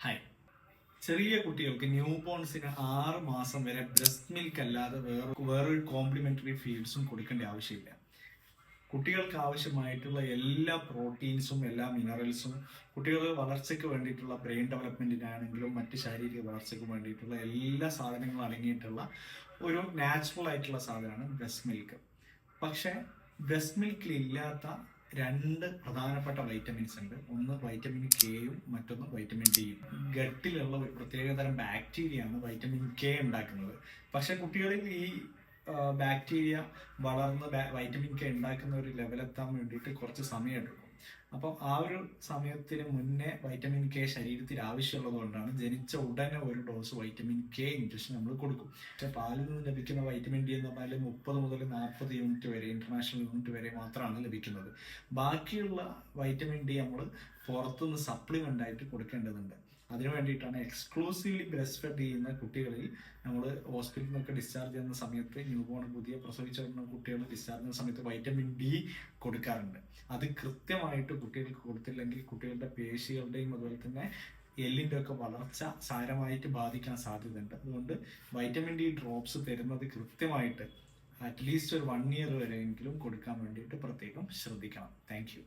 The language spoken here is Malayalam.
ഹായ്. ചെറിയ കുട്ടികൾക്ക് ന്യൂ ബോൺസിന് 6 മാസം വരെ ബ്രസ്റ്റ് മിൽക്ക് അല്ലാതെ വേറൊരു കോംപ്ലിമെന്ററി ഫീഡ്സും കൊടുക്കേണ്ട ആവശ്യമില്ല. കുട്ടികൾക്ക് ആവശ്യമായിട്ടുള്ള എല്ലാ പ്രോട്ടീൻസും എല്ലാ മിനറൽസും കുട്ടികളുടെ വളർച്ചയ്ക്ക് വേണ്ടിയിട്ടുള്ള ബ്രെയിൻ ഡെവലപ്മെന്റിനാണെങ്കിലും മറ്റ് ശാരീരിക വളർച്ചയ്ക്ക് വേണ്ടിയിട്ടുള്ള എല്ലാ സാധനങ്ങളും അടങ്ങിയിട്ടുള്ള ഒരു നാച്ചുറൽ ആയിട്ടുള്ള സാധനമാണ് ബ്രസ്റ്റ് മിൽക്ക്. പക്ഷേ ബ്രസ്റ്റ് മിൽക്കിൽ ഇല്ലാത്ത രണ്ട് പ്രധാനപ്പെട്ട വൈറ്റമിൻസ് ഉണ്ട്. ഒന്ന് വൈറ്റമിൻ കെയും മറ്റൊന്ന് വൈറ്റമിൻ ഡിയും. ഗട്ടിലുള്ള ഒരു പ്രത്യേകതരം ബാക്ടീരിയയാണ് വൈറ്റമിൻ കെ ഉണ്ടാക്കുന്നത്. പക്ഷെ കുട്ടികളിൽ ഈ ബാക്ടീരിയ വളർന്ന് വൈറ്റമിൻ കെ ഉണ്ടാക്കുന്ന ഒരു ലെവലെത്താൻ വേണ്ടിയിട്ട് കുറച്ച് സമയം എടുക്കും. അപ്പോൾ ആ ഒരു സമയത്തിന് മുന്നേ വൈറ്റമിൻ കെ ശരീരത്തിൽ ആവശ്യമുള്ളത് കൊണ്ടാണ് ജനിച്ച ഉടനെ ഒരു ഡോസ് വൈറ്റമിൻ കെ ഇഞ്ചക്ഷൻ നമ്മൾ കൊടുക്കും. പക്ഷെ പാലിൽ നിന്ന് ലഭിക്കുന്ന വൈറ്റമിൻ ഡി എന്ന് പറഞ്ഞാൽ 30 മുതൽ 40 യൂണിറ്റ് വരെ, ഇന്റർനാഷണൽ യൂണിറ്റ് വരെ മാത്രമാണ് ലഭിക്കുന്നത്. ബാക്കിയുള്ള വൈറ്റമിൻ ഡി നമ്മൾ പുറത്തുനിന്ന് സപ്ലിമെന്റ് ആയിട്ട് കൊടുക്കേണ്ടതുണ്ട്. അതിനു വേണ്ടിയിട്ടാണ് എക്സ്ക്ലൂസീവ്ലി ബ്രസ്റ്റ് ഫെഡ് ചെയ്യുന്ന കുട്ടികളിൽ നമ്മൾ ഹോസ്പിറ്റലിൽ നിന്നൊക്കെ ഡിസ്ചാർജ് ചെയ്യുന്ന സമയത്ത് ന്യൂ ബോൺ പുതിയ പ്രസവിച്ച കുട്ടികൾ ഡിസ്ചാർജ് ചെയ്യുന്ന സമയത്ത് വൈറ്റമിൻ ഡി കൊടുക്കാറുണ്ട്. അത് കൃത്യമായിട്ട് കുട്ടികൾക്ക് കൊടുത്തില്ലെങ്കിൽ കുട്ടികളുടെ പേശികളുടെയും അതുപോലെ തന്നെ എല്ലിൻ്റെ ഒക്കെ വളർച്ച സാരമായിട്ട് ബാധിക്കാൻ സാധ്യതയുണ്ട്. അതുകൊണ്ട് വൈറ്റമിൻ ഡി ഡ്രോപ്സ് തരുന്നത് കൃത്യമായിട്ട് അറ്റ്ലീസ്റ്റ് ഒരു 1 ഇയർ വരെയെങ്കിലും കൊടുക്കാൻ വേണ്ടിയിട്ട് പ്രത്യേകം ശ്രദ്ധിക്കണം. താങ്ക്